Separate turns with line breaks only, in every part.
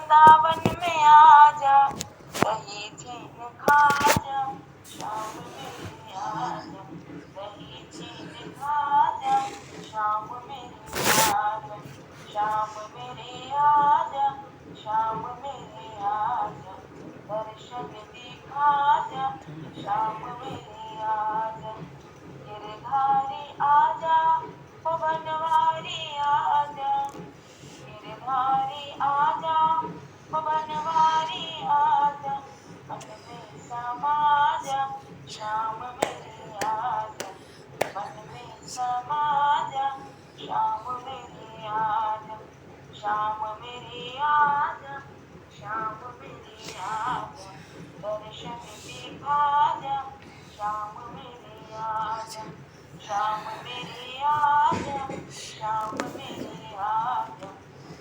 वृंदावन में आजा, दही चीन खा जा, शाम मेरे आजा, दही चीन खा जा, शाम मेरे आजा, शाम मेरे आजा, शाम मेरे आजा, दर्शन दिखा जा, शाम मेरे आजा, गिरधारी आजा, पवनवारी आजा, गिरधारी आजा, पवनवारी आजा, मन में समा जा, श्याम मेरे आजा, मन में समा जा, श्याम मेरे आजा, श्याम मेरे आजा, श्याम मेरे आजा, दर्शन दिखा जा, श्याम मेरे आजा, श्याम मेरे आजा, श्याम मेरे आजा,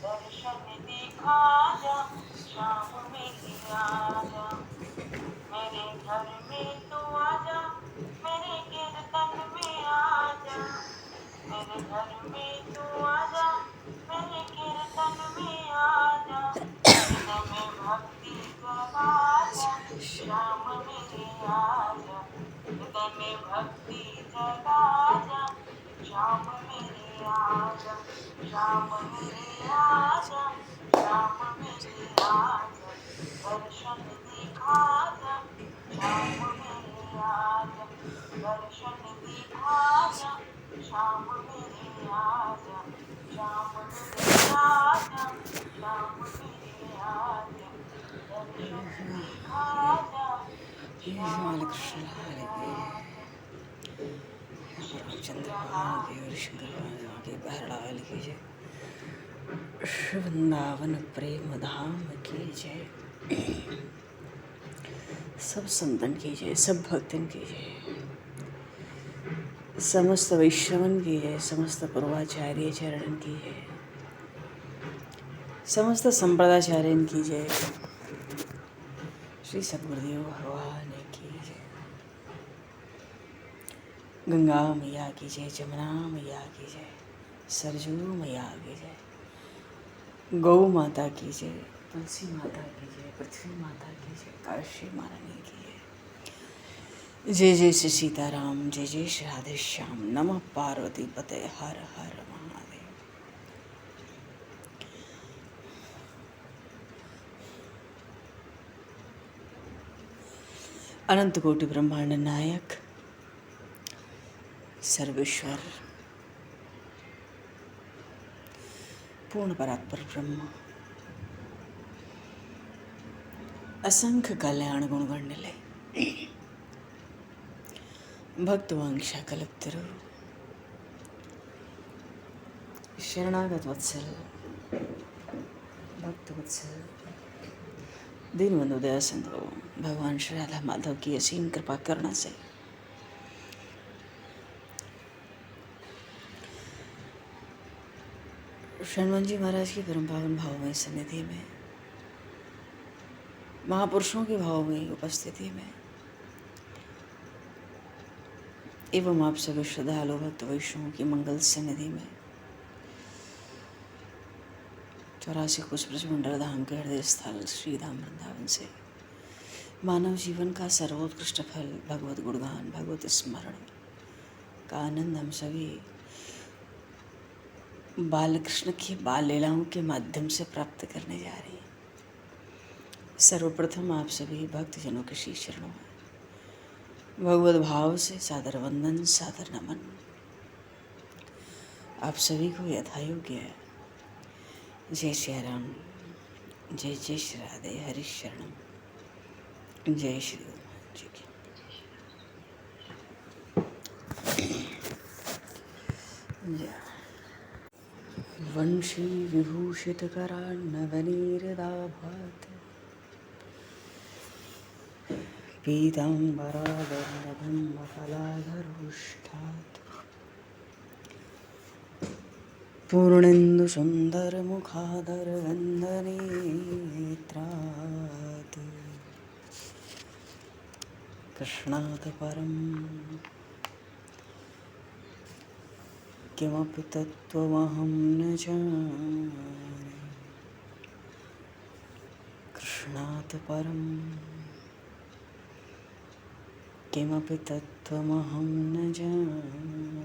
दर्शन दिखा जा, श्याम मेरे आजा, मेरे घर में तू आजा, मेरे कीर्तन में आजा, मेरे घर में तू आजा, मेरे कीर्तन में आजा, हृदय में भक्ति जगा जा, श्याम मेरे आजा, हृदय में भक्ति जगा जा, श्याम मेरे आजा, श्याम मेरे आजा, श्याम मेरे आजा, दर्शन दिखा जा, श्याम मेरे आजा, दर्शन दिखा जा, श्याम मेरे आजा, श्याम मेरे आजा, श्याम मेरे आजा, दर्शन दिखा जा, श्याम मेरे आजा।
रामचंद्र भगवान की और शंकर भगवान की बहरड़ाल की जय, वृंदावन प्रेम धाम की जय, सब संतन की जय, सब भक्तन की जय, समस्त वैष्णवन की जय, समस्त पूर्वाचार्य चरण की जय, समस्त संप्रदाचार्यन की जय, श्री सद्गुरुदेव भगवान की जय, गंगा मैया की जय, जमुना मैया की जय, सरजू मैया की जय, गौ माता की जय, तुलसी माता की जय, पृथ्वी माता की जय, काशी महारानी की जय। जय जय श्री सीताराम, जय जय श्री राधे श्याम, नमः पार्वती पते, हर हर महादेव। अनंत कोटि ब्रह्मांड नायक सर्वेश्वर पूर्ण परात्पर ब्रह्म, असंख्य कल्याण गुण गणनिलय, भक्तवांक्षा कल्पतरु, शरणागत वत्सल, भक्त वत्सल, दीनबंधु दया सिंधु भगवान श्री राधा माधव की असीम कृपा करना से शरणवन जी महाराज की परम पावन भावमय सन्निधि में, महापुरुषों की भावमय उपस्थिति में एवं आप सभी श्रद्धालु भक्त वैष्णवों की मंगल सन्निधि में 84 कुछ ब्रजमंडल धाम के हृदय स्थल श्री धाम वृंदावन से मानव जीवन का सर्वोत्कृष्ट फल भगवत गुणगान, भगवत स्मरण का आनंद हम सभी बालकृष्ण की बाल लीलाओं के माध्यम से प्राप्त करने जा रहे हैं। सर्वप्रथम आप सभी भक्तजनों के श्री चरणों में भगवत भाव से सादर वंदन, सादर नमन। आप सभी को यथायोग्य है। जय श्री राम, जय जय श्री राधे, हरि शरणम, जय श्री हनुमान जी की। जय वंशी विभूषित करान्नवनीरदाभात पीताम्बराधरधम्मफलाधरोष्ठात् पूर्णेन्दु सुंदर मुखादरगन्धनेत्रात् कृष्णात् परं किमपि तत्त्वमहं न जाने। कृष्णात् परं किमपि तत्त्वमहं न जाने।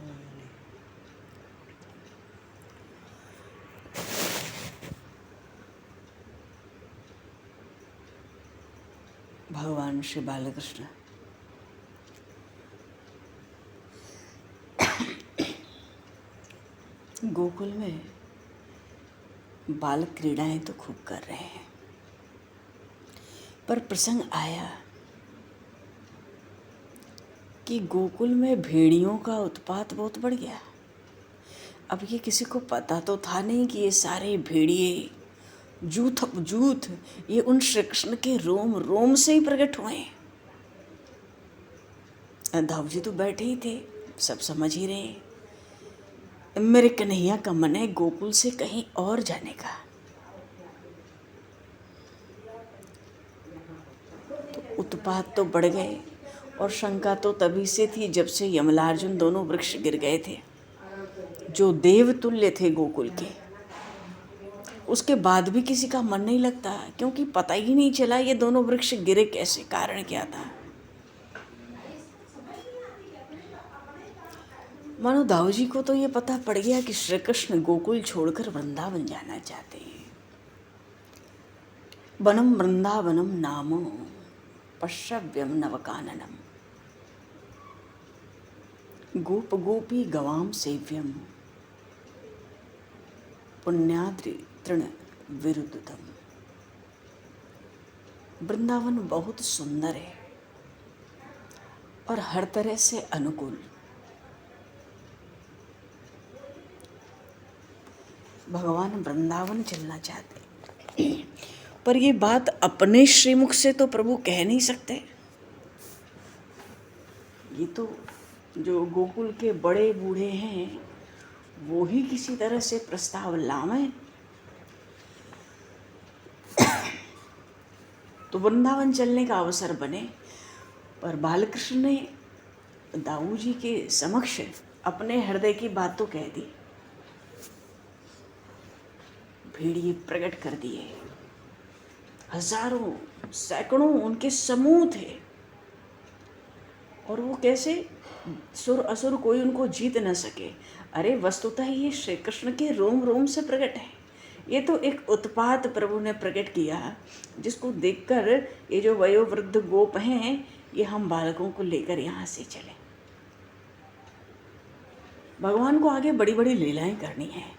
भगवान श्री बालकृष्ण गोकुल में बाल क्रीड़ाएं तो खूब कर रहे हैं, पर प्रसंग आया कि गोकुल में भेड़ियों का उत्पात बहुत बढ़ गया। अब ये किसी को पता तो था नहीं कि ये सारे भेड़िए जूथ ये उन श्री कृष्ण के रोम रोम से ही प्रकट हुए हैं। दाऊ जी तो बैठे ही थे, सब समझ ही रहे हैं। मेरे कन्हैया का मन है गोकुल से कहीं और जाने का। तो उत्पात तो बढ़ गए, और शंका तो तभी से थी जब से यमलार्जुन दोनों वृक्ष गिर गए थे, जो देवतुल्य थे गोकुल के। उसके बाद भी किसी का मन नहीं लगता, क्योंकि पता ही नहीं चला ये दोनों वृक्ष गिरे कैसे, कारण क्या था। मानो दाऊ जी को तो ये पता पड़ गया कि श्री कृष्ण गोकुल छोड़कर वृंदावन जाना चाहते हैं। वनम वृंदावनम नामो पश्यव्यम नवकाननम गोप गोपी गवाम सेव्यम पुण्याद्रि तृण विरुद्धतम। वृंदावन बहुत सुंदर है और हर तरह से अनुकूल। भगवान वृंदावन चलना चाहते हैं, पर ये बात अपने श्रीमुख से तो प्रभु कह नहीं सकते। ये तो जो गोकुल के बड़े बूढ़े हैं वो ही किसी तरह से प्रस्ताव लावें तो वृंदावन चलने का अवसर बने। पर बालकृष्ण ने दाऊ जी के समक्ष अपने हृदय की बात तो कह दी। भेड़िए प्रकट कर दिए, हजारों सैकड़ों उनके समूह थे, और वो कैसे सुर असुर कोई उनको जीत न सके। अरे वस्तुतः ये श्री कृष्ण के रोम रोम से प्रकट है। ये तो एक उत्पात प्रभु ने प्रकट किया, जिसको देखकर ये जो वयोवृद्ध गोप हैं, ये हम बालकों को लेकर यहाँ से चले। भगवान को आगे बड़ी बड़ी लीलाएं करनी है।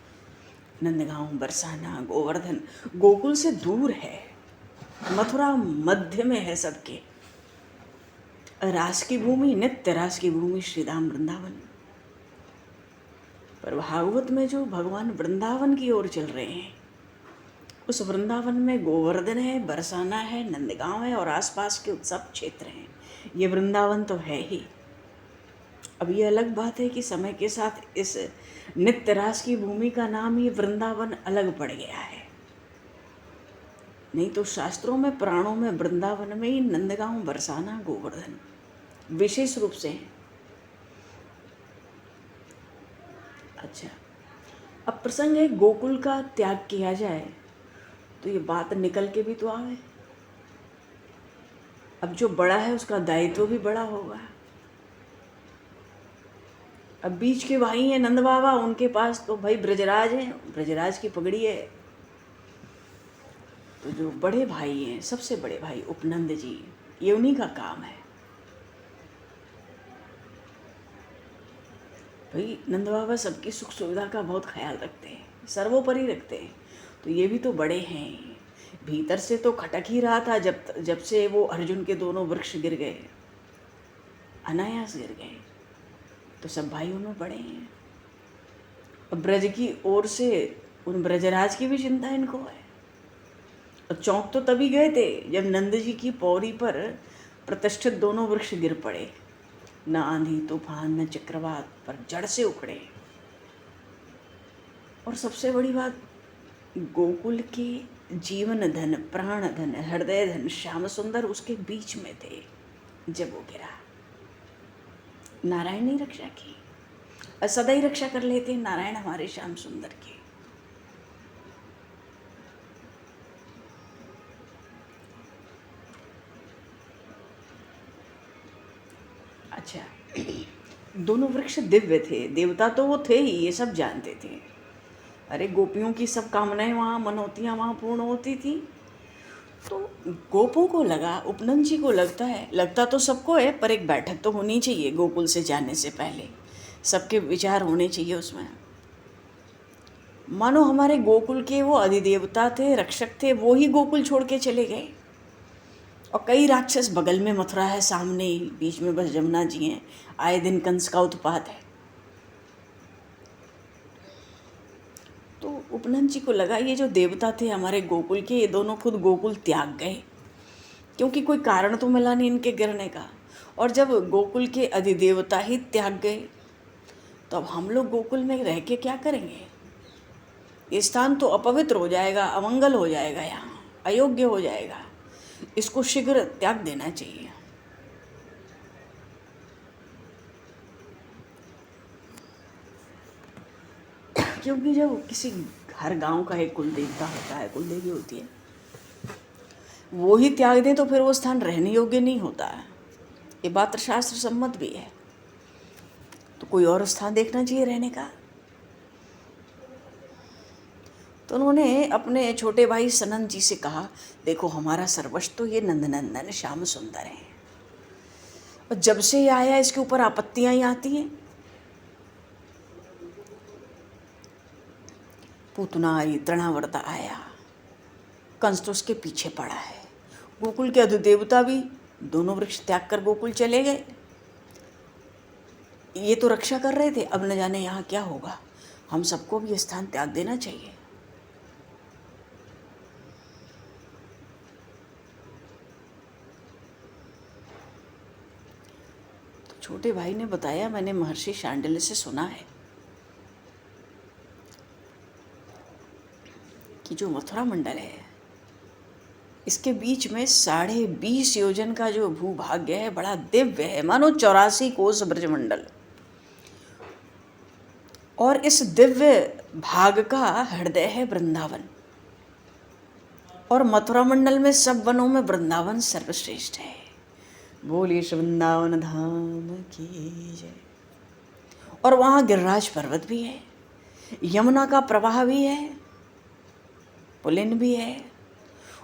नंदगांव, बरसाना, गोवर्धन गोकुल से दूर है, मथुरा मध्य में है सबके। रास की भूमि, नित्य रास की भूमि श्रीधाम वृंदावन। पर भागवत में जो भगवान वृंदावन की ओर चल रहे हैं, उस वृंदावन में गोवर्धन है, बरसाना है, नंदगांव है और आसपास के उत्सव क्षेत्र हैं। ये वृंदावन तो है ही। अब ये अलग बात है कि समय के साथ इस नित्य रास की भूमि का नाम ये वृंदावन अलग पड़ गया है। नहीं तो शास्त्रों में, पुराणों में वृंदावन में ही नंदगांव, बरसाना, गोवर्धन विशेष रूप से हैं। अच्छा, अब प्रसंग है गोकुल का त्याग किया जाए तो ये बात निकल के भी तो आवे। अब जो बड़ा है उसका दायित्व भी बड़ा होगा। अब बीच के भाई हैं नंद बाबा, उनके पास तो भाई ब्रजराज हैं, ब्रजराज की पगड़ी है। तो जो बड़े भाई हैं, सबसे बड़े भाई उपनंद जी, ये उन्हीं का काम है। भाई नंद बाबा सबकी सुख सुविधा का बहुत ख्याल रखते हैं, सर्वोपरि रखते हैं। तो ये भी तो बड़े हैं। भीतर से तो खटक ही रहा था जब से वो अर्जुन के दोनों वृक्ष गिर गए, अनायास गिर गए। तो सब भाई उनमें बड़े हैं। अब ब्रज की ओर से उन ब्रजराज की भी चिंता इनको है। और चौंक तो तभी गए थे जब नंद जी की पौड़ी पर प्रतिष्ठित दोनों वृक्ष गिर पड़े। न आंधी तूफान न चक्रवात, पर जड़ से उखड़े। और सबसे बड़ी बात, गोकुल के जीवन धन, प्राण धन, हृदय धन श्याम सुंदर उसके बीच में थे जब वो गिरा। नारायण ने रक्षा की, सदा ही रक्षा कर लेते नारायण हमारे श्याम सुंदर की। अच्छा, दोनों वृक्ष दिव्य थे, देवता तो वो थे ही, ये सब जानते थे। अरे गोपियों की सब कामनाएं वहाँ, मनोतियाँ वहाँ पूर्ण होती थी। तो गोपों को लगा, उपनंद जी को लगता है, लगता तो सबको है, पर एक बैठक तो होनी चाहिए गोकुल से जाने से पहले, सबके विचार होने चाहिए उसमें। मानो हमारे गोकुल के वो अधिदेवता थे, रक्षक थे, वो ही गोकुल छोड़ के चले गए। और कई राक्षस बगल में, मथुरा है सामने ही, बीच में बस जमुना जी हैं, आए दिन कंस का उत्पात है। तो उपनंद जी को लगा ये जो देवता थे हमारे गोकुल के, ये दोनों खुद गोकुल त्याग गए, क्योंकि कोई कारण तो मिला नहीं इनके गिरने का। और जब गोकुल के अधिदेवता ही त्याग गए, तो अब हम लोग गोकुल में रह के क्या करेंगे? ये स्थान तो अपवित्र हो जाएगा, अमंगल हो जाएगा, यहाँ अयोग्य हो जाएगा, इसको शीघ्र त्याग देना चाहिए। क्योंकि जब किसी हर गांव का एक कुल देवता होता है, कुल देवी होती है, वो ही त्याग दें तो फिर वो स्थान रहने योग्य नहीं होता है। ये बात शास्त्र सम्मत भी है। तो कोई और स्थान देखना चाहिए रहने का। तो उन्होंने अपने छोटे भाई सनन जी से कहा, देखो हमारा सर्वस्व तो ये नंदनंदन श्याम सुंदर है, और जब से ये आया इसके ऊपर आपत्तियां ही आती हैं। पूतनारी तृणावर्त आया, कंस तो उसके पीछे पड़ा है। गोकुल के अधिदेवता भी दोनों वृक्ष त्याग कर गोकुल चले गए। ये तो रक्षा कर रहे थे, अब न जाने यहाँ क्या होगा। हम सबको भी स्थान त्याग देना चाहिए। तो छोटे भाई ने बताया, मैंने महर्षि शांडिल्य से सुना है कि जो मथुरा मंडल है, इसके बीच में 20.5 योजन का जो भूभाग्य है, बड़ा दिव्य है, मानो 84 कोस ब्रजमंडल। और इस दिव्य भाग का हृदय है वृंदावन, और मथुरा मंडल में सब वनों में वृंदावन सर्वश्रेष्ठ है। बोलिए श्री वृंदावन धाम की जय। और वहाँ गिरिराज पर्वत भी है, यमुना का प्रवाह भी है, पुलिन भी है।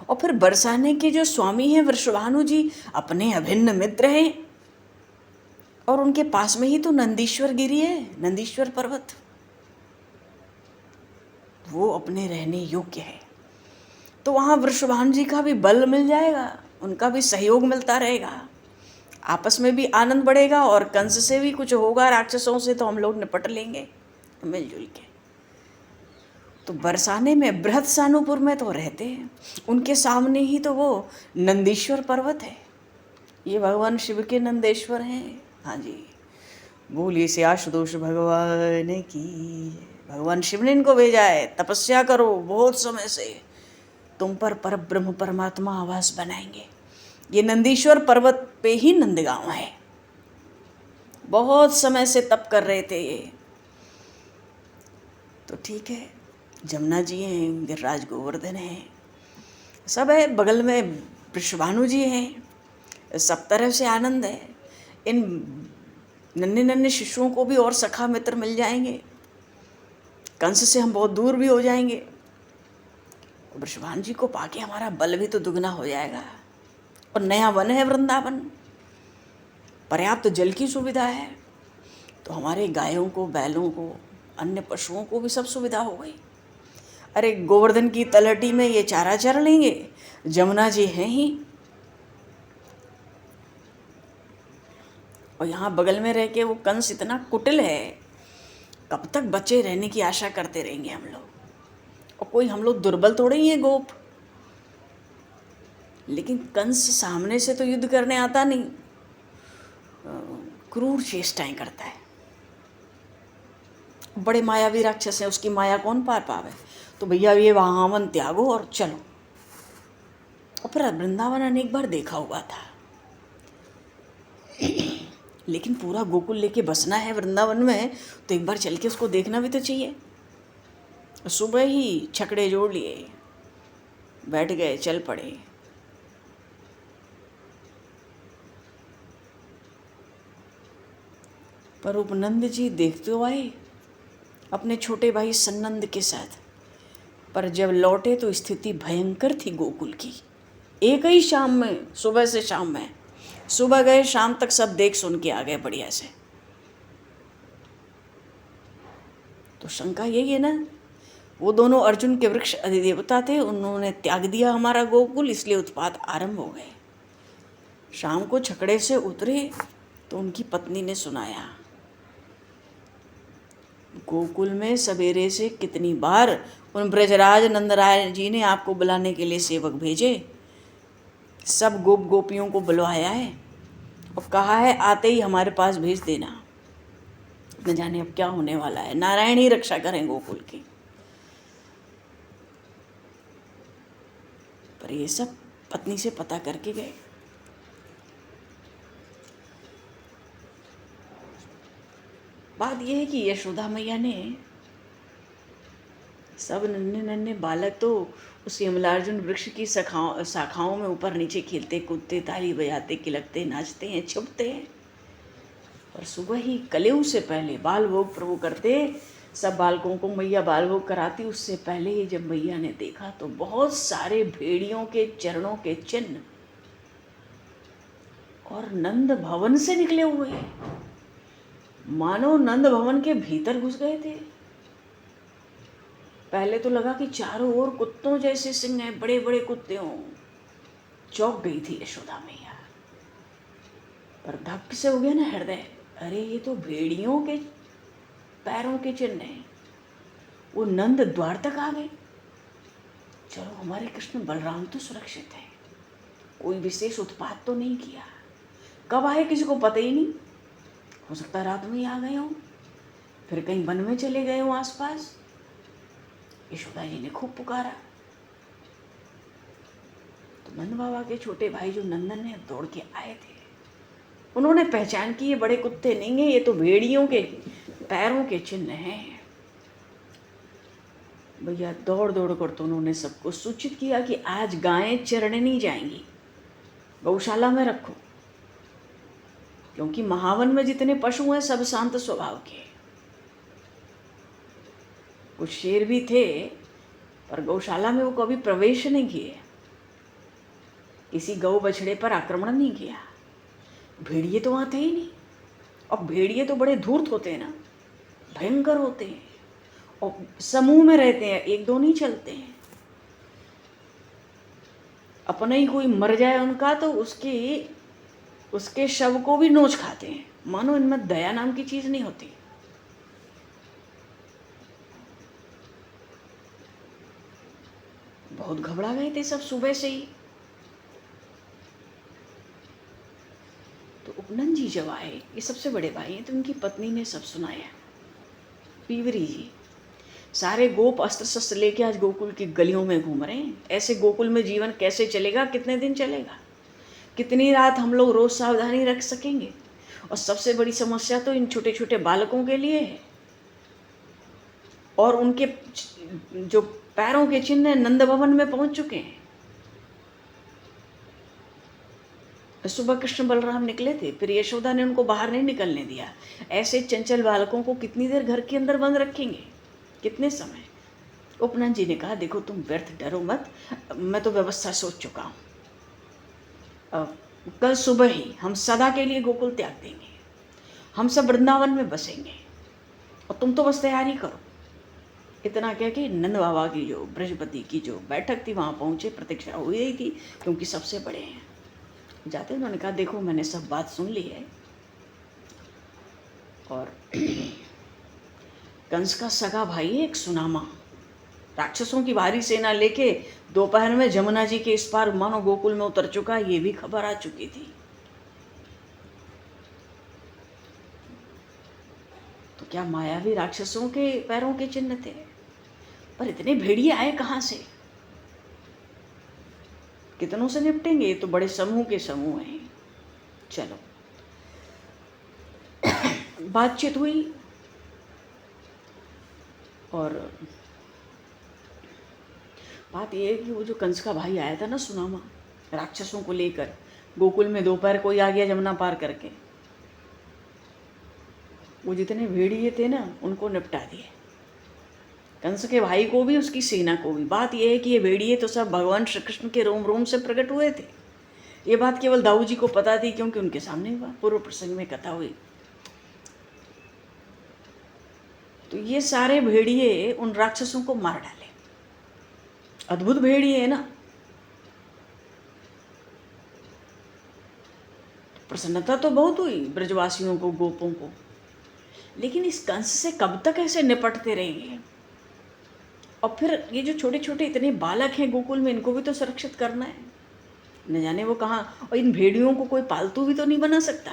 और फिर बरसाने के जो स्वामी हैं वृषभानु जी, अपने अभिन्न मित्र हैं, और उनके पास में ही तो नंदीश्वर गिरी है, नंदीश्वर पर्वत, वो अपने रहने योग्य है। तो वहाँ वृषभानु जी का भी बल मिल जाएगा, उनका भी सहयोग मिलता रहेगा, आपस में भी आनंद बढ़ेगा, और कंस से भी कुछ होगा, राक्षसों से तो हम लोग निपट लेंगे मिलजुल के। तो बरसाने में बृहद सानुपुर में तो रहते हैं, उनके सामने ही तो वो नंदीश्वर पर्वत है, ये भगवान शिव के नंदेश्वर हैं। हाँ जी, बोलिए से आशुतोष भगवान की। भगवान शिव ने इनको भेजा है, तपस्या करो, बहुत समय से तुम पर परब्रह्म परमात्मा आवास बनाएंगे। ये नंदीश्वर पर्वत पे ही नंदगांव है, बहुत समय से तप कर रहे थे ये। तो ठीक है, जमुना जी हैं, गिरिराज गोवर्धन हैं, सब है, बगल में वृषभानु जी हैं, सब तरह से आनंद है। इन नन्हे नन्हे शिशुओं को भी और सखा मित्र मिल जाएंगे, कंस से हम बहुत दूर भी हो जाएंगे। वृषभानु जी को पाके हमारा बल भी तो दुगना हो जाएगा। और नया वन है वृंदावन, पर्याप्त जल की सुविधा है, तो हमारे गायों को, बैलों को, अन्य पशुओं को भी सब सुविधा हो गई। अरे गोवर्धन की तलहटी में ये चारा चर लेंगे, जमुना जी हैं ही, और यहाँ बगल में रह के वो कंस इतना कुटिल है, कब तक बचे रहने की आशा करते रहेंगे हम लोग। और कोई हम लोग दुर्बल थोड़े ही हैं गोप, लेकिन कंस सामने से तो युद्ध करने आता नहीं, क्रूर चेष्टाएं करता है। बड़े मायावी राक्षस हैं, उसकी माया कौन पार पावे। तो भैया ये वाहन त्यागो और चलो। और फिर वृंदावन अनेक बार देखा हुआ था, लेकिन पूरा गोकुल लेके बसना है वृंदावन में, तो एक बार चल के उसको देखना भी तो चाहिए। सुबह ही छकड़े जोड़ लिए, बैठ गए, चल पड़े। पर उपनंद जी देखते तो आए अपने छोटे भाई सन्नंद के साथ, पर जब लौटे तो स्थिति भयंकर थी गोकुल की। एक ही शाम में, सुबह से शाम में, सुबह गए शाम तक सब देख सुन के आ गए बढ़िया से। तो शंका यही है ना, वो दोनों अर्जुन के वृक्ष अधिदेवता थे, उन्होंने त्याग दिया हमारा गोकुल, इसलिए उत्पात आरंभ हो गए। शाम को छकड़े से उतरे तो उनकी पत्नी ने सुनाया, गोकुल में सवेरे से कितनी बार उन ब्रजराज नंदराय जी ने आपको बुलाने के लिए सेवक भेजे, सब गोप गोपियों को बुलवाया है और कहा है आते ही हमारे पास भेज देना, न जाने अब क्या होने वाला है, नारायण ही रक्षा करें गोकुल की। पर ये सब पत्नी से पता करके गए। बात यह है कि यशोदा मैया ने सब नन्हे नन्हे बालक तो उस यमलार्जुन वृक्ष की शाखाओं में ऊपर नीचे खेलते कूदते, ताली बजाते, किलकते, नाचते हैं, छुपते हैं। और सुबह ही कलेऊ से पहले बाल भोग प्रभु करते, सब बालकों को मैया बाल भोग कराती। उससे पहले ही जब मैया ने देखा तो बहुत सारे भेड़ियों के चरणों के चिन्ह और नंद भवन से निकले हुए, मानो नंद भवन के भीतर घुस गए थे। पहले तो लगा कि चारों ओर कुत्तों जैसे सिंह हैं, बड़े बड़े कुत्ते हों। चौंक गई थी यशोदा मैया, पर धक्क से हो गया ना हृदय, अरे ये तो भेड़ियों के पैरों के चिन्ह हैं। वो नंद द्वार तक आ गए। चलो हमारे कृष्ण बलराम तो सुरक्षित है, कोई विशेष उत्पात तो नहीं किया। कब आए किसी को पता ही नहीं, हो सकता रात में ही आ गए हों, फिर कहीं वन में चले गए हों आसपास। यशोदा जी ने खूब पुकारा तो नंद बाबा के छोटे भाई जो नंदन ने दौड़ के आए थे, उन्होंने पहचान की ये बड़े कुत्ते नहीं हैं, ये तो भेड़ियों के पैरों के चिन्ह हैं। भैया दौड़ दौड़ कर तो उन्होंने सबको सूचित किया कि आज गायें चरने नहीं जाएंगी, गौशाला में रखो, क्योंकि महावन में जितने पशु हैं सब शांत स्वभाव के। कुछ शेर भी थे, पर गौशाला में वो कभी प्रवेश नहीं किए, किसी गौ बछड़े पर आक्रमण नहीं किया। भेड़िए तो वहाँ थे ही नहीं, और भेड़िए तो बड़े धूर्त होते हैं ना, भयंकर होते हैं, और समूह में रहते हैं, एक दो नहीं चलते हैं। अपना ही कोई मर जाए उनका तो उसके शव को भी नोच खाते हैं, मानो इनमें दया नाम की चीज नहीं होती। बहुत घबरा गए थे सब सुबह से ही। तो उपनंद जी जब आए, ये सबसे बड़े भाई हैं, तो उनकी पत्नी ने सब सुनाया। पीवरी जी, सारे गोप अस्त्र शस्त्र लेके आज गोकुल की गलियों में घूम रहे हैं। ऐसे गोकुल में जीवन कैसे चलेगा, कितने दिन चलेगा, कितनी रात हम लोग रोज सावधानी रख सकेंगे। और सबसे बड़ी समस्या तो इन छोटे छोटे बालकों के लिए है, और उनके जो पैरों के चिन्ह नंद भवन में पहुंच चुके हैं। सुबह कृष्ण बलराम निकले थे, फिर यशोदा ने उनको बाहर नहीं निकलने दिया। ऐसे चंचल बालकों को कितनी देर घर के अंदर बंद रखेंगे, कितने समय। उपनंद जी ने कहा देखो तुम व्यर्थ डरो मत, मैं तो व्यवस्था सोच चुका हूँ। कल सुबह ही हम सदा के लिए गोकुल त्याग देंगे, हम सब वृंदावन में बसेंगे, और तुम तो बस तैयारी करो। इतना कह के नंद बाबा की जो बृहस्पति की जो बैठक थी वहाँ पहुँचे। प्रतीक्षा हो गई थी क्योंकि सबसे बड़े हैं। जाते उन्होंने कहा देखो मैंने सब बात सुन ली है, और कंस का सगा भाई एक सुनामा राक्षसों की भारी सेना लेके दोपहर में जमुना जी के इस पार मानो गोकुल में उतर चुका, ये भी खबर आ चुकी थी। तो क्या मायावी राक्षसों के पैरों के चिन्ह थे, पर इतने भेड़िए आए कहाँ से, कितनों से निपटेंगे, ये तो बड़े समूह के समूह हैं। चलो बातचीत हुई, और बात यह है कि वो जो कंस का भाई आया था ना सुनामा, राक्षसों को लेकर गोकुल में दोपहर कोई आ गया जमुना पार करके, वो जितने भेड़िए थे ना उनको निपटा दिए, कंस के भाई को भी उसकी सेना को भी। बात यह है कि ये भेड़िए तो सब भगवान श्री कृष्ण के रोम रोम से प्रकट हुए थे। ये बात केवल दाऊ जी को पता थी क्योंकि उनके सामने हुआ, पूर्व प्रसंग में कथा हुई। तो ये सारे भेड़िए उन राक्षसों को मार डाले। अद्भुत भेड़िए है ना। प्रसन्नता तो बहुत हुई ब्रजवासियों को, गोपों को, लेकिन इस कंस से कब तक ऐसे निपटते रहेंगे। और फिर ये जो छोटे छोटे इतने बालक हैं गोकुल में, इनको भी तो सुरक्षित करना है। न जाने वो कहाँ, और इन भेड़ियों को कोई पालतू भी तो नहीं बना सकता।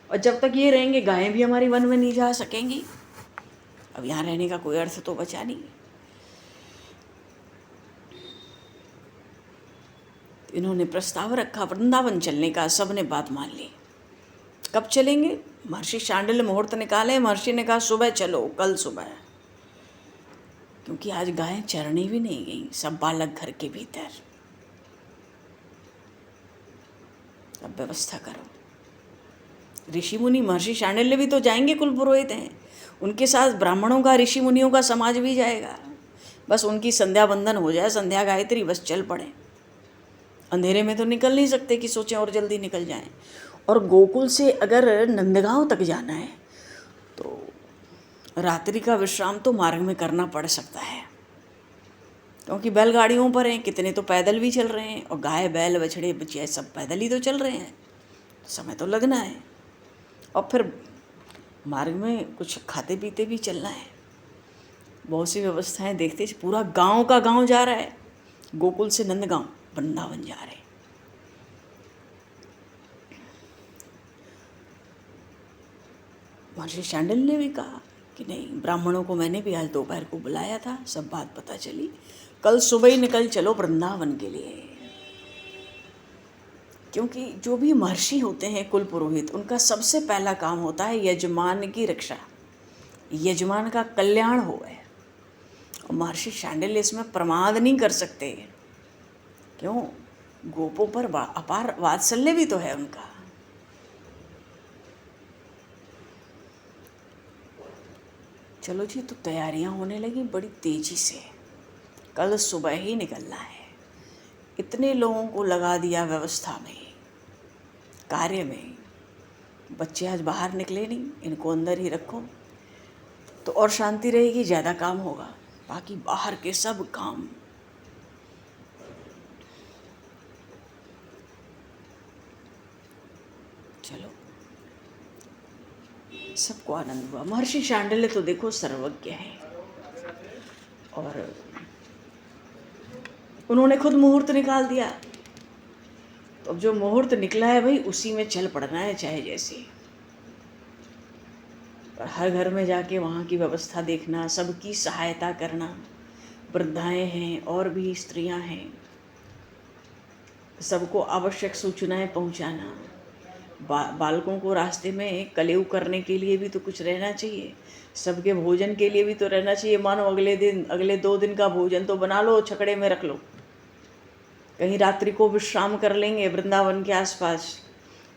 और जब तक ये रहेंगे गायें भी हमारी वन में नहीं जा सकेंगी। अब यहाँ रहने का कोई अर्थ तो बचा नहीं। इन्होंने प्रस्ताव रखा वृंदावन चलने का, सबने बात मान ली। कब चलेंगे? महर्षि शांडिल्य मुहूर्त निकाले। महर्षि ने कहा सुबह चलो, कल सुबह, क्योंकि आज गायें चरने भी नहीं गई, सब बालक घर के भीतर। अब व्यवस्था करो। ऋषि मुनि, महर्षि शांडिल्य भी तो जाएंगे, कुल पुरोहित हैं, उनके साथ ब्राह्मणों का, ऋषि मुनियों का समाज भी जाएगा। बस उनकी संध्या बंदन हो जाए, संध्या गायत्री, बस चल पड़े। अंधेरे में तो निकल नहीं सकते कि सोचें और जल्दी निकल जाएं। और गोकुल से अगर नंदगांव तक जाना है तो रात्रि का विश्राम तो मार्ग में करना पड़ सकता है, क्योंकि बैलगाड़ियों पर हैं, कितने तो पैदल भी चल रहे हैं, और गाय बैल बछड़े बच्चे सब पैदल ही तो चल रहे हैं, समय तो लगना है। और फिर मार्ग में कुछ खाते पीते भी चलना है। बहुत सी व्यवस्थाएं देखते, पूरा गांव का गांव जा रहा है, गोकुल से नंदगांव वृंदावन जा रहे हैं। महर्षि शांडिल्य ने भी कहा कि नहीं, ब्राह्मणों को मैंने भी आज दोपहर को बुलाया था, सब बात पता चली, कल सुबह ही निकल चलो वृंदावन के लिए। क्योंकि जो भी महर्षि होते हैं कुल पुरोहित, उनका सबसे पहला काम होता है यजमान की रक्षा, यजमान का कल्याण हो गए। और महर्षि शांडिल्य इसमें प्रमाद नहीं कर सकते। क्यों? गोपों पर अपार वात्सल्य भी तो है उनका। चलो जी, तो तैयारियां होने लगी बड़ी तेजी से। कल सुबह ही निकलना है। इतने लोगों को लगा दिया व्यवस्था में, कार्य में। बच्चे आज बाहर निकले नहीं, इनको अंदर ही रखो तो और शांति रहेगी, ज़्यादा काम होगा। बाकी बाहर के सब काम। चलो, सबको आनंद हुआ। महर्षि शांडिल्य तो देखो सर्वज्ञ हैं, और उन्होंने खुद मुहूर्त निकाल दिया। तो अब जो मुहूर्त निकला है भाई, उसी में चल पड़ना है, चाहे जैसे। और हर घर में जाके वहाँ की व्यवस्था देखना, सबकी सहायता करना। वृद्धाएं हैं और भी स्त्रियां हैं, सबको आवश्यक सूचनाएं पहुँचाना। बालकों को रास्ते में कलेऊ करने के लिए भी तो कुछ रहना चाहिए, सबके भोजन के लिए भी तो रहना चाहिए। मानो अगले 2 दिन का भोजन तो बना लो, छकड़े में रख लो, कहीं रात्रि को विश्राम कर लेंगे वृंदावन के आसपास।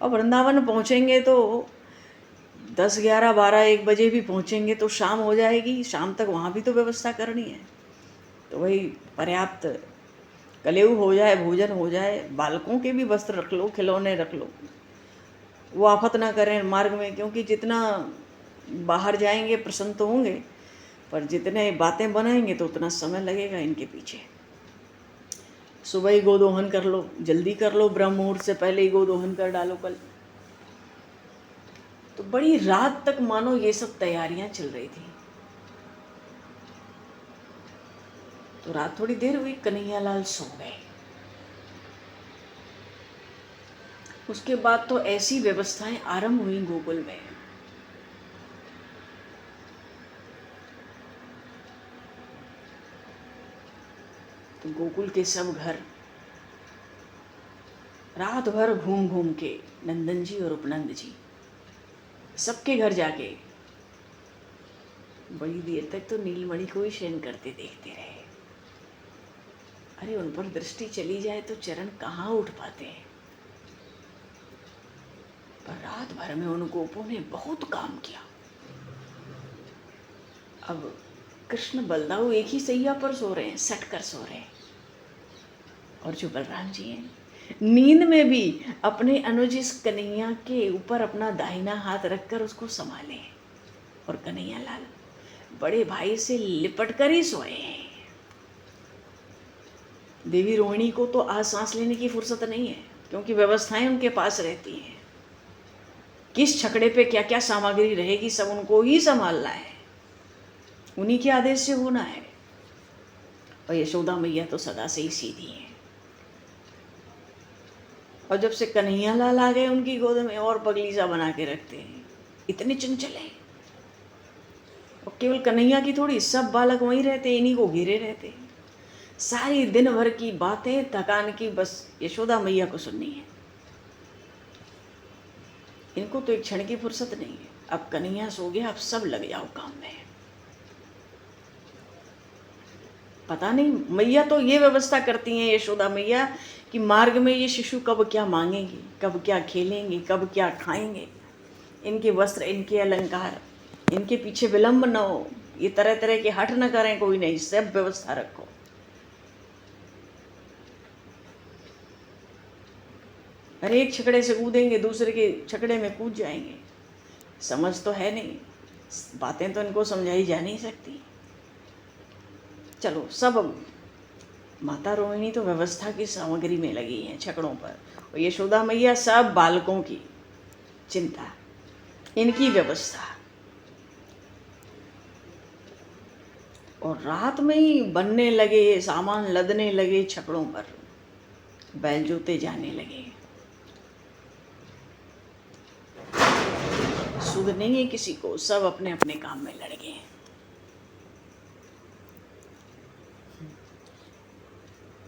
और वृंदावन पहुँचेंगे तो 10, 11, 12, 1 बजे भी पहुँचेंगे तो शाम हो जाएगी। शाम तक वहाँ भी तो व्यवस्था करनी है, तो वही पर्याप्त कलेऊ हो जाए, भोजन हो जाए। बालकों के भी वस्त्र रख लो, खिलौने रख लो, वो आफत ना करें मार्ग में। क्योंकि जितना बाहर जाएंगे प्रसन्न तो होंगे, पर जितने बातें बनाएंगे तो उतना समय लगेगा इनके पीछे। सुबह ही गोदोहन कर लो, जल्दी कर लो, ब्रह्म मुहूर्त से पहले ही गोदोहन कर डालो कल। तो बड़ी रात तक मानो ये सब तैयारियां चल रही थी। तो रात थोड़ी देर हुई, कन्हैयालाल सो गए। उसके बाद तो ऐसी व्यवस्थाएं आरंभ हुई गोकुल में। तो गोकुल के सब घर रात भर घूम घूम के, नंदन जी और उपनंद जी सबके घर जाके बड़ी देर तक तो नीलमणि को ही शयन करते देखते रहे। अरे उन पर दृष्टि चली जाए तो चरण कहाँ उठ पाते हैं। पर रात भर में उन गोपों ने बहुत काम किया। अब कृष्ण बलदाऊ एक ही सैया पर सो रहे हैं, सट कर सो रहे हैं, और जो बलराम जी हैं नींद में भी अपने अनुज कन्हैया के ऊपर अपना दाहिना हाथ रखकर उसको संभाले, और कन्हैया लाल बड़े भाई से लिपट कर ही सोए हैं। देवी रोहिणी को तो आज सांस लेने की फुर्सत नहीं है, क्योंकि व्यवस्थाएं उनके पास रहती हैं। किस छकड़े पे क्या क्या सामग्री रहेगी सब उनको ही संभालना है, उन्हीं के आदेश से होना है। और यशोदा मैया तो सदा से ही सीधी हैं, और जब से कन्हैया लाल आ गए उनकी गोद में और पगली सा बना के रखते हैं, इतने चंचल हैं। और केवल कन्हैया की थोड़ी, सब बालक वहीं रहते, इन्हीं को घेरे रहते। सारी दिन भर की बातें थकान की बस यशोदा मैया को सुननी है, इनको तो एक क्षण की फुर्सत नहीं है। अब कन्हैया सो गया, अब सब लग जाओ काम में। पता नहीं मैया तो ये व्यवस्था करती हैं यशोदा मैया कि मार्ग में ये शिशु कब क्या मांगेंगे, कब क्या खेलेंगे, कब क्या खाएंगे, इनके वस्त्र, इनके अलंकार, इनके पीछे विलंब न हो, ये तरह तरह के हट न करें, कोई नहीं, सब व्यवस्था रखो। अरे एक छकड़े से कूदेंगे दूसरे के छकड़े में कूद जाएंगे। समझ तो है नहीं, बातें तो इनको समझाई जा नहीं सकती। चलो सब, माता रोहिणी तो व्यवस्था की सामग्री में लगी हैं छकड़ों पर, और यशोदा मैया सब बालकों की चिंता, इनकी व्यवस्था। और रात में ही बनने लगे, सामान लदने लगे छकड़ों पर, बैल जोते जाने लगे। सुध नहीं है किसी को, सब अपने अपने काम में लड़ गए।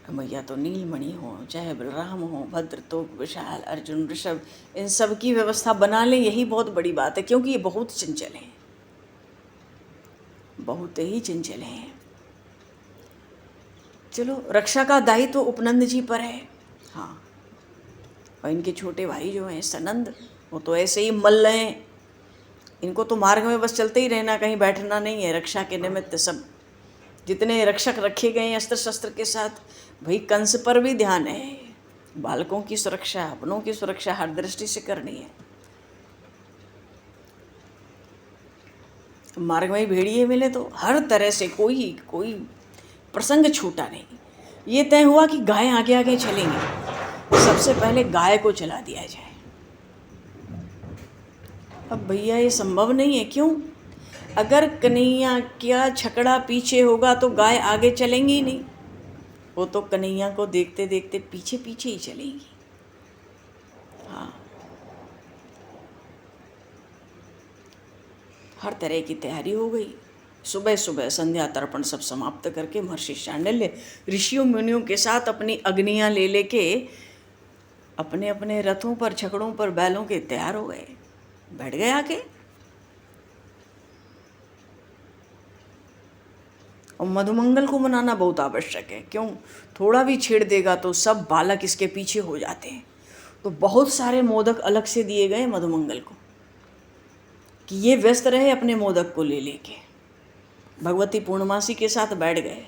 मैया तो नीलमणि हो, चाहे बलराम हो, भद्र, तोक, विशाल, अर्जुन, ऋषभ, इन सब की व्यवस्था बना लें, यही बहुत बड़ी बात है, क्योंकि ये बहुत चंचल हैं, बहुत ही चंचल हैं। चलो रक्षा का दायित्व तो उपनंद जी पर है। हाँ, और इनके छोटे भाई जो हैं सनंद, वो तो ऐसे ही मल्ल हैं, इनको तो मार्ग में बस चलते ही रहना, कहीं बैठना नहीं है। रक्षा के निमित्त सब जितने रक्षक रखे गए हैं अस्त्र शस्त्र के साथ, भाई कंस पर भी ध्यान है, बालकों की सुरक्षा, अपनों की सुरक्षा हर दृष्टि से करनी है। मार्ग में भेड़िए मिले तो हर तरह से कोई प्रसंग छूटा नहीं। ये तय हुआ कि गाय आगे आगे चलेंगे, सबसे पहले गाय को चला दिया जाए। अब भैया ये संभव नहीं है, क्यों? अगर कन्हैया क्या छकड़ा पीछे होगा तो गाय आगे चलेंगी ही नहीं, वो तो कन्हैया को देखते देखते पीछे पीछे ही चलेंगी। हाँ, हर तरह की तैयारी हो गई। सुबह सुबह संध्या तर्पण सब समाप्त करके महर्षि शांडिल्य ऋषियों मुनियों के साथ अपनी अग्नियां ले लेके अपने अपने रथों पर, छकड़ों पर, बैलों के तैयार हो गए, बैठ गए आके। और मधुमंगल को मनाना बहुत आवश्यक है, क्यों? थोड़ा भी छेड़ देगा तो सब बालक इसके पीछे हो जाते हैं। तो बहुत सारे मोदक अलग से दिए गए मधुमंगल को कि ये व्यस्त रहे अपने मोदक को ले लेके। भगवती पूर्णमासी के साथ बैठ गए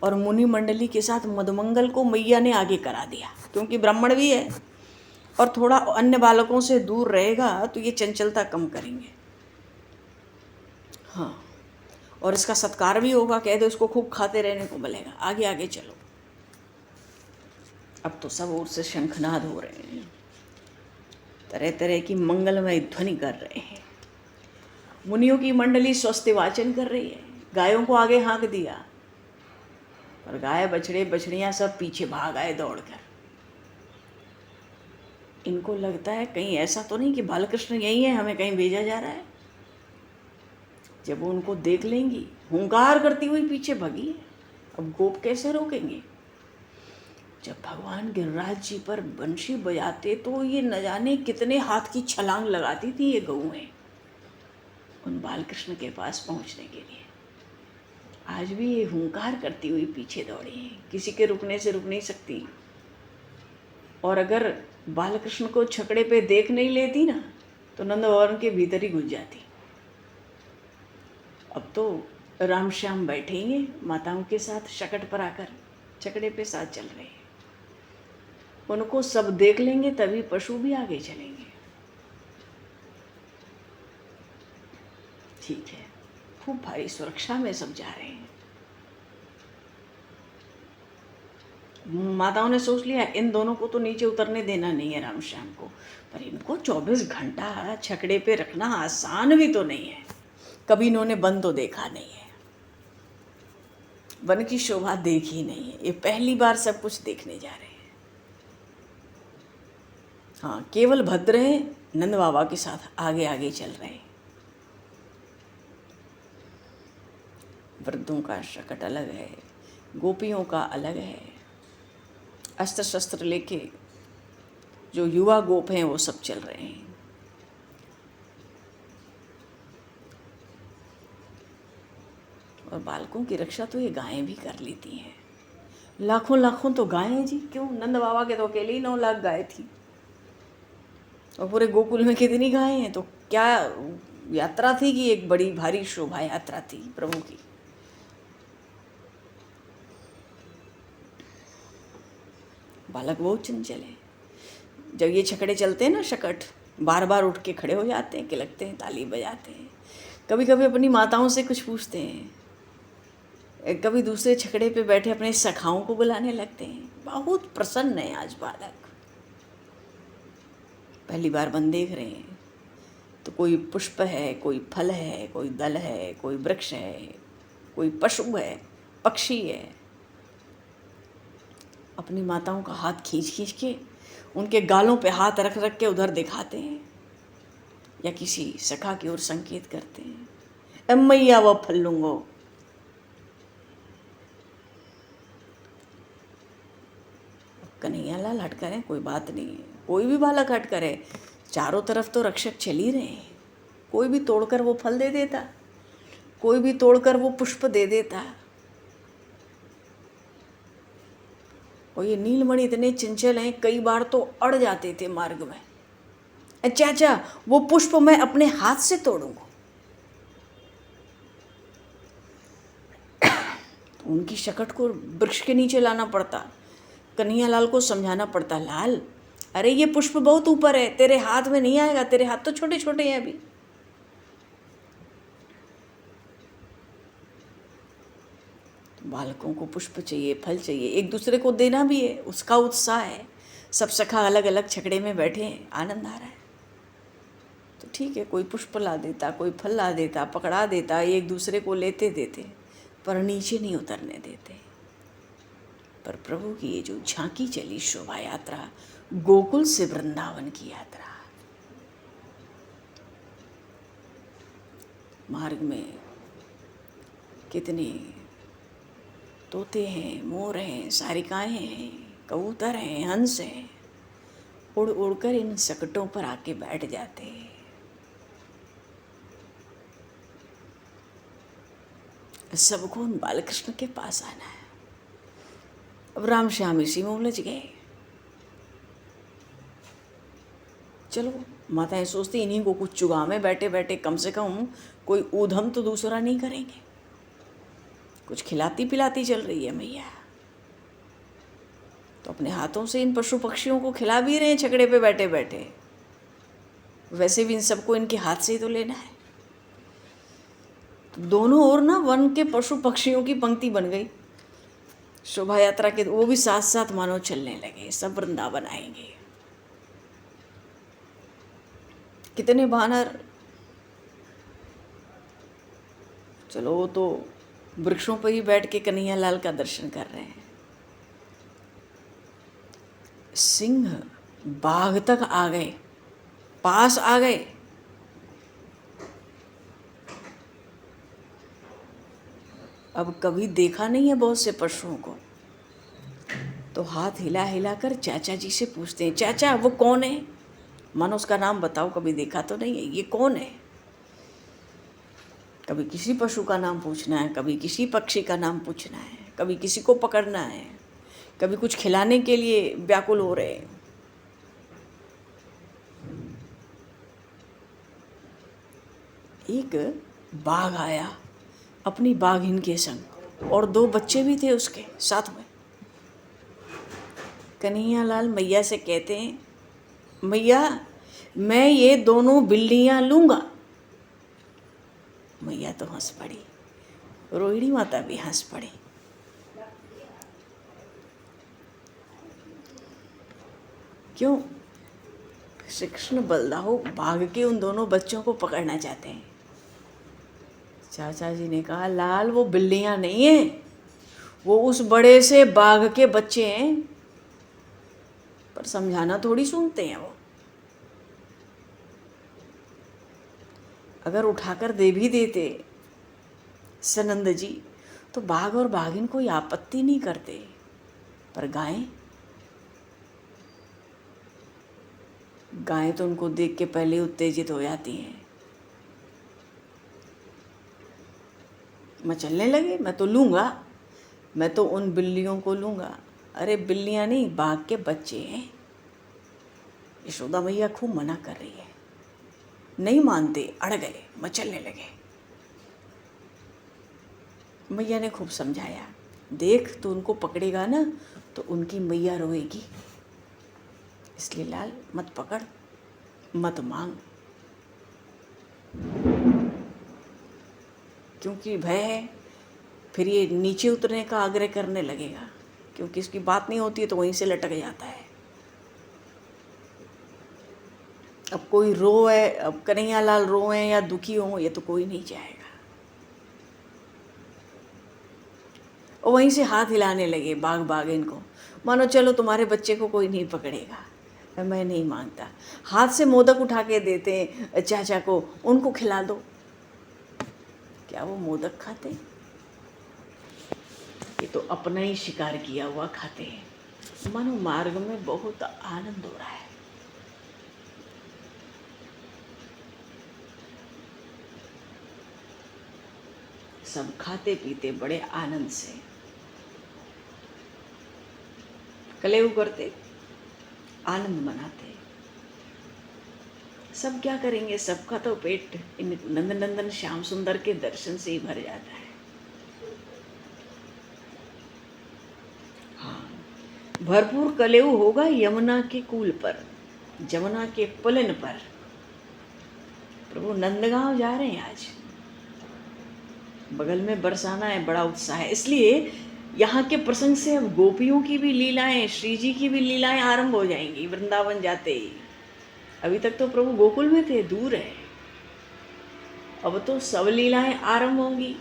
और मुनि मंडली के साथ मधुमंगल को मैया ने आगे करा दिया, क्योंकि ब्राह्मण भी है और थोड़ा अन्य बालकों से दूर रहेगा तो ये चंचलता कम करेंगे। हाँ, और इसका सत्कार भी होगा, कह दो इसको खूब खाते रहने को मिलेगा, आगे आगे चलो। अब तो सब ओर से शंखनाद हो रहे हैं, तरह तरह की मंगलमय ध्वनि कर रहे हैं। मुनियों की मंडली स्वस्ति वाचन कर रही है, गायों को आगे हाँक दिया और गाय बछड़े बछड़ियाँ सब पीछे भाग आए दौड़कर। इनको लगता है कहीं ऐसा तो नहीं कि बालकृष्ण यही है, हमें कहीं भेजा जा रहा है। जब वो उनको देख लेंगी, हुंकार करती हुई पीछे भगी, अब गोप कैसे रोकेंगे? जब भगवान गिरिराज जी पर बंशी बजाते तो ये न जाने कितने हाथ की छलांग लगाती थी ये गऊएं उन बालकृष्ण के पास पहुंचने के लिए। आज भी ये हुंकार करती हुई पीछे दौड़ी हैं, किसी के रुकने से रुक नहीं सकती। और अगर बालकृष्ण को छकड़े पे देख नहीं लेती ना तो नंद भवन के भीतर ही घुस जाती। अब तो राम श्याम बैठेंगे माताओं के साथ शकट पर आकर, छकड़े पे साथ चल रहे हैं। उनको सब देख लेंगे तभी पशु भी आगे चलेंगे। ठीक है, खूब भारी सुरक्षा में सब जा रहे हैं। माताओं ने सोच लिया इन दोनों को तो नीचे उतरने देना नहीं है राम श्याम को, पर इनको 24 घंटा छकड़े पे रखना आसान भी तो नहीं है। कभी इन्होंने वन तो देखा नहीं है, वन की शोभा देखी नहीं है, ये पहली बार सब कुछ देखने जा रहे हैं। हाँ, केवल भद्र हैं, नंद बाबा के साथ आगे आगे चल रहे हैं। वृद्धों का शकट अलग है, गोपियों का अलग है। अस्त्र शस्त्र लेके जो युवा गोप हैं वो सब चल रहे हैं। और बालकों की रक्षा तो ये गायें भी कर लेती हैं। लाखों लाखों तो गायें जी, क्यों, नंद बाबा के तो अकेले ही 9 लाख गाय थी, और पूरे गोकुल में कितनी गायें हैं। तो क्या यात्रा थी कि एक बड़ी भारी शोभा यात्रा थी प्रभु की। बालक बहुत चंचल है। जब ये छकड़े चलते हैं ना, शकट बार बार उठ के खड़े हो जाते हैं, किलकते हैं, ताली बजाते हैं। कभी कभी अपनी माताओं से कुछ पूछते हैं, कभी दूसरे छकड़े पे बैठे अपने सखाओं को बुलाने लगते हैं। बहुत प्रसन्न है आज बालक। पहली बार वन देख रहे हैं तो कोई पुष्प है, कोई फल है, कोई दल है, कोई वृक्ष है, कोई पशु है, पक्षी है। अपनी माताओं का हाथ खींच खींच के, उनके गालों पे हाथ रख रख के उधर दिखाते हैं, या किसी सखा की ओर संकेत करते हैं, मैया वो फल लूंगो। कन्हैया लाल हट करे, कोई बात नहीं है, कोई भी बालक हट करे, चारों तरफ तो रक्षक चल ही रहे हैं। कोई भी तोड़कर वो फल दे देता, कोई भी तोड़कर वो पुष्प दे देता। और ये नीलमणि इतने चंचल हैं, कई बार तो अड़ जाते थे मार्ग में। चाचा वो पुष्प मैं अपने हाथ से तोड़ूंगा। तो उनकी शकट को वृक्ष के नीचे लाना पड़ता, कन्हैया लाल को समझाना पड़ता, लाल अरे ये पुष्प बहुत ऊपर है, तेरे हाथ में नहीं आएगा, तेरे हाथ तो छोटे छोटे हैं अभी। बालकों को पुष्प चाहिए, फल चाहिए, एक दूसरे को देना भी है, उसका उत्साह है। सब सखा अलग अलग छकड़े में बैठे हैं, आनंद आ रहा है। तो ठीक है, कोई पुष्प ला देता, कोई फल ला देता, पकड़ा देता, एक दूसरे को लेते देते, पर नीचे नहीं उतरने देते। पर प्रभु की ये जो झांकी चली शोभा यात्रा, गोकुल से वृंदावन की यात्रा, मार्ग में कितने तोते हैं, मोर हैं, सारिकाएं हैं, कबूतर हैं, हंस हैं, उड़ उड़कर इन सकटों पर आके बैठ जाते हैं। सबको उन बालकृष्ण के पास आना है। अब राम श्याम इसी में उलझ गए। चलो माताएं सोचती इन्हीं को कुछ चुगा में बैठे बैठे कम से कम कोई ऊधम तो दूसरा नहीं करेंगे, कुछ खिलाती पिलाती चल रही है मैया। तो अपने हाथों से इन पशु पक्षियों को खिला भी रहे हैं छकड़े पे बैठे बैठे। वैसे भी इन सबको इनके हाथ से ही तो लेना है। तो दोनों ओर ना वन के पशु पक्षियों की पंक्ति बन गई। शोभा यात्रा के वो भी साथ साथ मानो चलने लगे, सब वृंदावन आएंगे। कितने वानर, चलो वो तो वृक्षों पर ही बैठ के कन्हैया लाल का दर्शन कर रहे हैं। सिंह बाघ तक आ गए, पास आ गए। अब कभी देखा नहीं है बहुत से पशुओं को, तो हाथ हिला हिला कर चाचा जी से पूछते हैं, चाचा वो कौन है, मानो उसका नाम बताओ, कभी देखा तो नहीं है, ये कौन है। कभी किसी पशु का नाम पूछना है, कभी किसी पक्षी का नाम पूछना है, कभी किसी को पकड़ना है, कभी कुछ खिलाने के लिए व्याकुल हो रहे हैं। एक बाघ आया अपनी बाघिन के संग और 2 बच्चे भी थे उसके साथ में। कन्हैयालाल मैया से कहते हैं, मैया मैं ये दोनों बिल्लियाँ लूँगा। मैया तो हंस पड़ी, रोहिणी माता भी हंस पड़ी। क्यों? श्री कृष्ण बलदाऊ बाघ के उन दोनों बच्चों को पकड़ना चाहते हैं। चाचा जी ने कहा, लाल वो बिल्लियाँ नहीं हैं, वो उस बड़े से बाघ के बच्चे हैं। पर समझाना थोड़ी सुनते हैं वो। अगर उठाकर दे भी देते सनंद जी तो बाघ और बाघिन कोई आपत्ति नहीं करते, पर गायें तो उनको देख के पहले उत्तेजित हो जाती हैं। मचलने लगे, मैं तो लूँगा, मैं तो उन बिल्लियों को लूँगा। अरे बिल्लियाँ नहीं, बाघ के बच्चे हैं। यशोदा मैया खूब मना कर रही है, नहीं मानते, अड़ गए, मचलने लगे। मैया ने खूब समझाया, देख तो उनको पकड़ेगा ना तो उनकी मैया रोएगी, इसलिए लाल मत पकड़, मत मांग, क्योंकि भय है फिर ये नीचे उतरने का आग्रह करने लगेगा, क्योंकि इसकी बात नहीं होती है तो वहीं से लटक जाता है। अब कोई रोए, अब कन्हैयालाल रोए या दुखी हो, ये तो कोई नहीं चाहेगा। और वहीं से हाथ हिलाने लगे बाघ बाघिन को, मानो चलो तुम्हारे बच्चे को कोई नहीं पकड़ेगा। मैं नहीं मांगता। हाथ से मोदक उठा के देते हैं चाचा को, उनको खिला दो। क्या वो मोदक खाते? ये तो अपना ही शिकार किया हुआ खाते हैं। मानो मार्ग में बहुत आनंद हो रहा है। सब खाते पीते बड़े आनंद से, कलेऊ करते, आनंद मनाते। सब क्या करेंगे, सबका तो पेट इन नंदनंदन श्याम सुंदर के दर्शन से ही भर जाता है। हाँ, भरपूर कलेऊ होगा यमुना के कूल पर, जमुना के पुलिन पर। प्रभु नंदगांव जा रहे हैं आज, बगल में बरसाना है, बड़ा उत्साह है। इसलिए यहाँ के प्रसंग से अब गोपियों की भी लीलाएं, श्री जी की भी लीलाएं आरंभ हो जाएंगी वृंदावन जाते ही। अभी तक तो प्रभु गोकुल में थे, दूर है, अब तो सब लीलाएं आरंभ होंगी।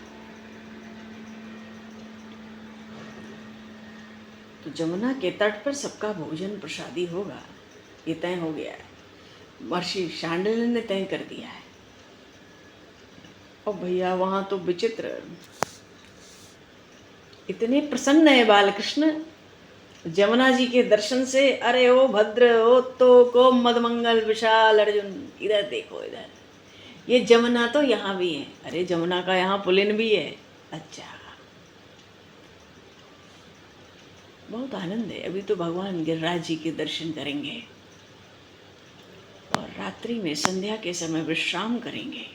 तो जमुना के तट पर सबका भोजन प्रसादी होगा, ये तय हो गया है, महर्षि शांडिल्य ने तय कर दिया है। और भैया वहां तो विचित्र, इतने प्रसन्न है बालकृष्ण जमुना जी के दर्शन से। अरे ओ भद्र, ओ तो को मदमंगल विशाल अर्जुन, इधर देखो, इधर ये जमुना तो यहाँ भी है। अरे जमुना का यहाँ पुलिन भी है। अच्छा, बहुत आनंद है। अभी तो भगवान गिरिराज जी के दर्शन करेंगे और रात्रि में संध्या के समय विश्राम करेंगे,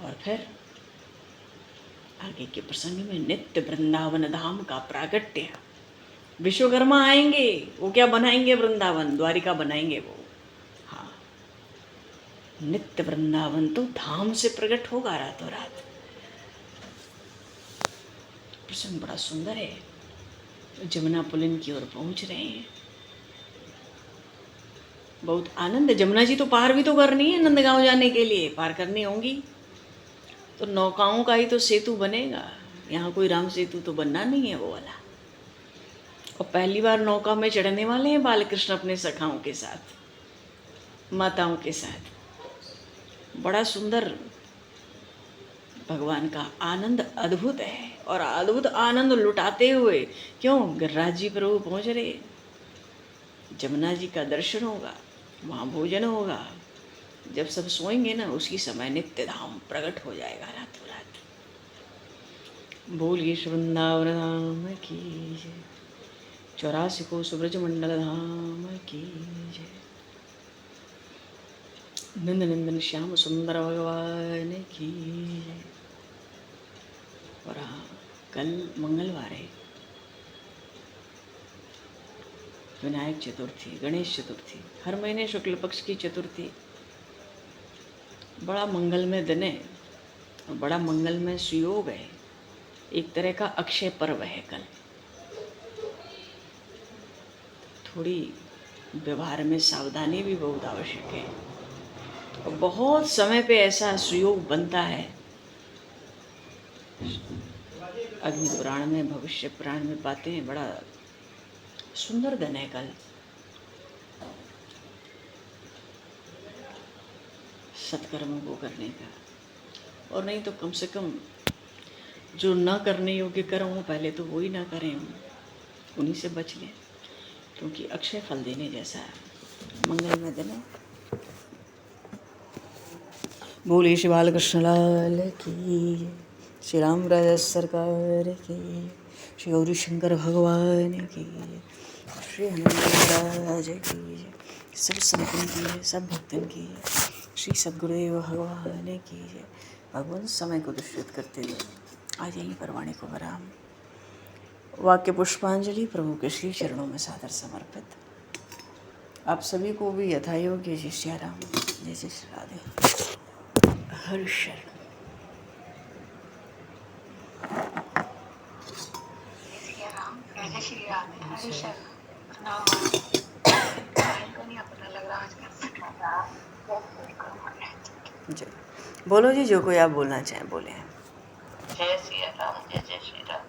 और फिर आगे के प्रसंग में नित्य वृंदावन धाम का प्रागट्य। विश्वकर्मा आएंगे, वो क्या बनाएंगे? वृंदावन, द्वारिका बनाएंगे वो। हाँ, नित्य वृंदावन तो धाम से प्रकट होगा रातों रात। प्रसंग बड़ा सुंदर है। जमुना पुलिन की ओर पहुंच रहे हैं, बहुत आनंद है। जमुना जी तो पार भी तो करनी है, नंदगांव जाने के लिए पार करनी होंगी, तो नौकाओं का ही तो सेतु बनेगा। यहाँ कोई राम सेतु तो बनना नहीं है वो वाला। और पहली बार नौका में चढ़ने वाले हैं बालकृष्ण अपने सखाओं के साथ, माताओं के साथ। बड़ा सुंदर भगवान का आनंद अद्भुत है, और अद्भुत आनंद लुटाते हुए क्यों गिरिराज जी प्रभु पहुँच रहे। जमुना जी का दर्शन होगा, वहाँ भोजन होगा। जब सब सोएंगे ना, उसी समय नित्य धाम प्रकट हो जाएगा रातों रात। बोलिए वृंदावन धाम की जय, 84 को सुब्रज मंडल धाम की जय। नंद नंदन श्याम सुंदर भगवान की जय। और हाँ, कल मंगलवार है, विनायक चतुर्थी, गणेश चतुर्थी, हर महीने शुक्ल पक्ष की चतुर्थी बड़ा मंगलमय दिन है और बड़ा मंगलमय सुयोग है। एक तरह का अक्षय पर्व है कल। थोड़ी व्यवहार में सावधानी भी बहुत आवश्यक है और बहुत समय पे ऐसा सुयोग बनता है। अग्नि पुराण में, भविष्य पुराण में पाते हैं, बड़ा सुंदर दिन है कल। सत्कर्मों को करने का, और नहीं तो कम से कम जो न करने योग्य कर्म हो पहले तो वो ही ना करें, उन्हीं से बच लें, क्योंकि अक्षय फल देने जैसा है। मंगलमय दिन है। बोले श्री बालकृष्ण लाल की जय, श्री राम राजा सरकार की, श्री गौरी शंकर भगवान की जय, श्री हनुमान राज की जय, सब संतन की जय, सब भक्तन की जय, श्री सद्गुरुदेव भगवान की जय। भगवान समय को दूषित करते हुए आ जाइए परवाणी को विराम। वाक्य पुष्पांजलि प्रभु के श्री चरणों में सादर समर्पित। आप सभी को भी यथायोग्य जय श्री राम, जय जय श्री राधे, हर शरण।
जय श्री राम, हरे शरण। पता लग रहा
जय बोलो जी, जो कोई आप बोलना चाहें बोले।
जय श्री राम, जय जय श्री राम।